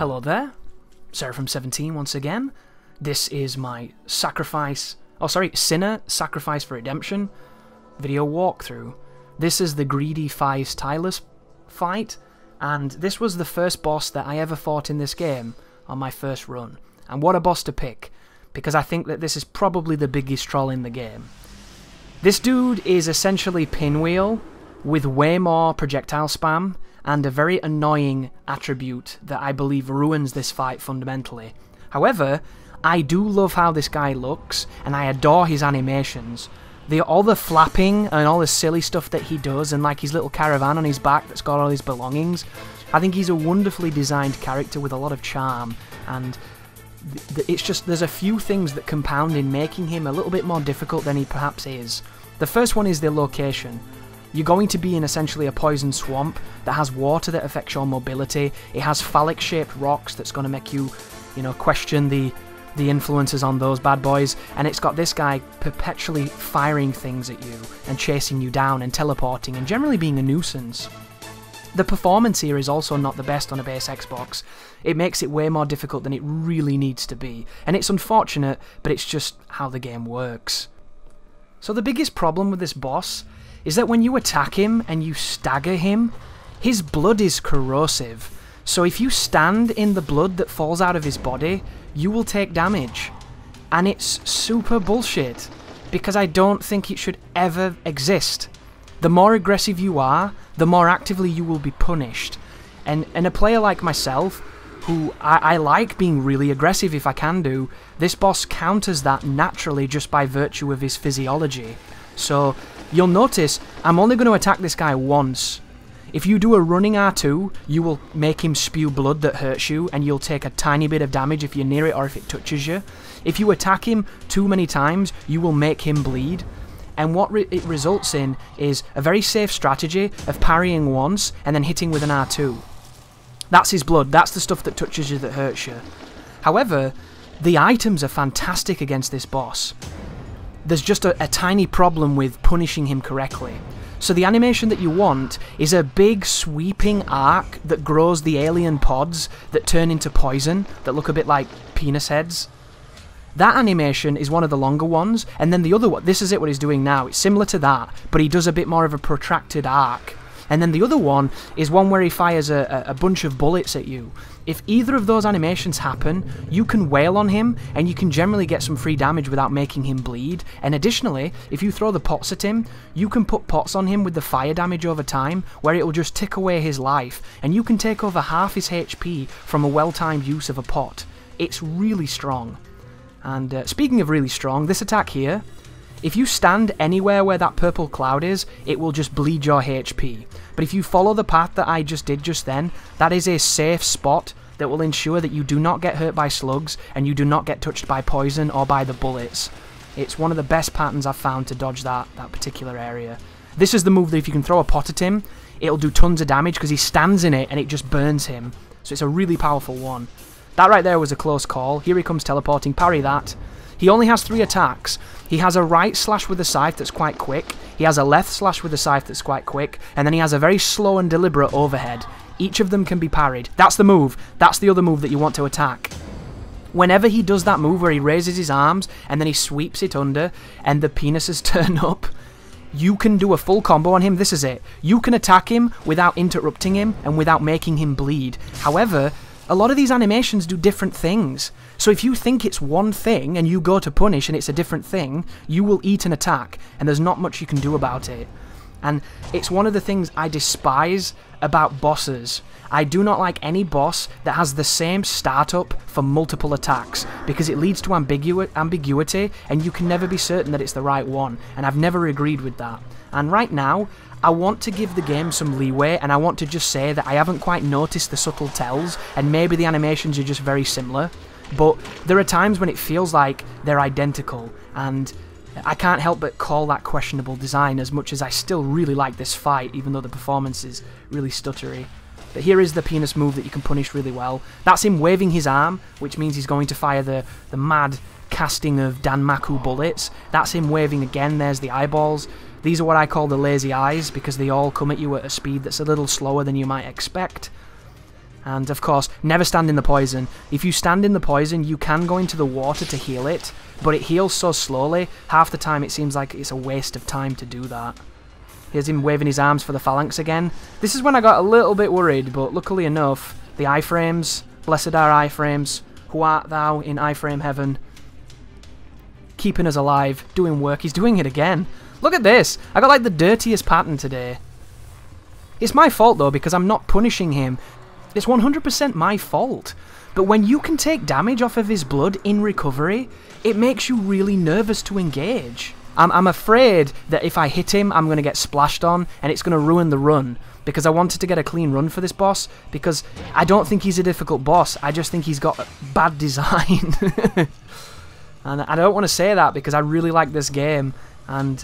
Hello there, Seraphim17 once again. This is my Sinner Sacrifice for Redemption video walkthrough. This is the greedy Faiz Tilus fight, and this was the first boss that I ever fought in this game on my first run. And what a boss to pick, because I think that this is probably the biggest troll in the game. This dude is essentially Pinwheel with way more projectile spam and a very annoying attribute that I believe ruins this fight fundamentally. However, I do love how this guy looks, and I adore his animations. All the flapping and all the silly stuff that he does, and like his little caravan on his back that's got all his belongings. I think he's a wonderfully designed character with a lot of charm, and it's just there's a few things that compound in making him a little bit more difficult than he perhaps is. The first one is the location. You're going to be in essentially a poison swamp that has water that affects your mobility. It has phallic-shaped rocks that's going to make you, question the influences on those bad boys. And it's got this guy perpetually firing things at you and chasing you down and teleporting and generally being a nuisance. The performance here is also not the best on a base Xbox. It makes it way more difficult than it really needs to be. And it's unfortunate, but it's just how the game works. So the biggest problem with this boss is that when you attack him and you stagger him, his blood is corrosive. So if you stand in the blood that falls out of his body, you will take damage. And it's super bullshit, because I don't think it should ever exist. The more aggressive you are, the more actively you will be punished. And a player like myself, who I like being really aggressive if I can do, this boss counters that naturally just by virtue of his physiology. So you'll notice I'm only going to attack this guy once. If you do a running R2, you will make him spew blood that hurts you, and you'll take a tiny bit of damage if you're near it or if it touches you. If you attack him too many times, you will make him bleed. And what it results in is a very safe strategy of parrying once and then hitting with an R2. That's his blood, that's the stuff that touches you that hurts you. However, the items are fantastic against this boss. There's just a tiny problem with punishing him correctly. So the animation that you want is a big sweeping arc that grows the alien pods that turn into poison, that look a bit like penis heads. That animation is one of the longer ones, and then the other one, this is what he's doing now, it's similar to that, but he does a bit more of a protracted arc. And then the other one is one where he fires a bunch of bullets at you. If either of those animations happen, you can wail on him, and you can generally get some free damage without making him bleed. And additionally, if you throw the pots at him, you can put pots on him with the fire damage over time, where it will just tick away his life, and you can take over half his HP from a well-timed use of a pot. It's really strong. And speaking of really strong, this attack here, if you stand anywhere where that purple cloud is, it will just bleed your HP. But if you follow the path that I just did just then, that is a safe spot that will ensure that you do not get hurt by slugs and you do not get touched by poison or by the bullets. It's one of the best patterns I've found to dodge that particular area. This is the move that if you can throw a pot at him, it'll do tons of damage because he stands in it and it just burns him. So it's a really powerful one. That right there was a close call. Here he comes teleporting, parry that. He only has 3 attacks. He has a right slash with a scythe that's quite quick, he has a left slash with a scythe that's quite quick, and then he has a very slow and deliberate overhead. Each of them can be parried. That's the move. That's the other move that you want to attack. Whenever he does that move where he raises his arms and then he sweeps it under and the penises turn up, you can do a full combo on him. This is it. You can attack him without interrupting him and without making him bleed. However, a lot of these animations do different things. So if you think it's one thing and you go to punish and it's a different thing, you will eat an attack and there's not much you can do about it. And it's one of the things I despise about bosses. I do not like any boss that has the same startup for multiple attacks, because it leads to ambiguity and you can never be certain that it's the right one, and I've never agreed with that. And right now, I want to give the game some leeway, and I want to just say that I haven't quite noticed the subtle tells, and maybe the animations are just very similar, but there are times when it feels like they're identical, and I can't help but call that questionable design, as much as I still really like this fight, even though the performance is really stuttery. But here is the penis move that you can punish really well. That's him waving his arm, which means he's going to fire the mad casting of Danmaku bullets. That's him waving again, there's the eyeballs. These are what I call the lazy eyes, because they all come at you at a speed that's a little slower than you might expect. And of course, never stand in the poison. If you stand in the poison, you can go into the water to heal it, but it heals so slowly, half the time it seems like it's a waste of time to do that. Here's him waving his arms for the phalanx again. This is when I got a little bit worried, but luckily enough, the iframes, blessed are iframes, who art thou in iframe heaven, keeping us alive, doing work. He's doing it again. Look at this! I got like the dirtiest pattern today. It's my fault though, because I'm not punishing him. It's 100% my fault. But when you can take damage off of his blood in recovery, it makes you really nervous to engage. I'm afraid that if I hit him, I'm going to get splashed on, and it's going to ruin the run. Because I wanted to get a clean run for this boss, because I don't think he's a difficult boss, I just think he's got bad design. And I don't want to say that, because I really like this game, and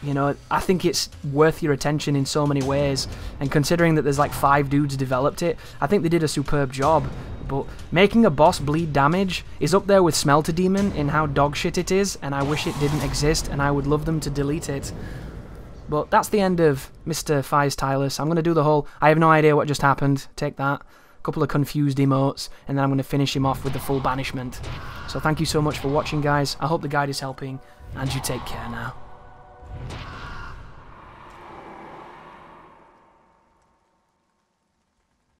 you know, I think it's worth your attention in so many ways, and considering that there's like 5 dudes developed it, I think they did a superb job. But making a boss bleed damage is up there with Smelter Demon in how dogshit it is, and I wish it didn't exist, and I would love them to delete it. But that's the end of Mr. Faiz Tilus. I'm going to do the whole, I have no idea what just happened, take that, a couple of confused emotes, and then I'm going to finish him off with the full banishment. So thank you so much for watching, guys. I hope the guide is helping, and you take care now.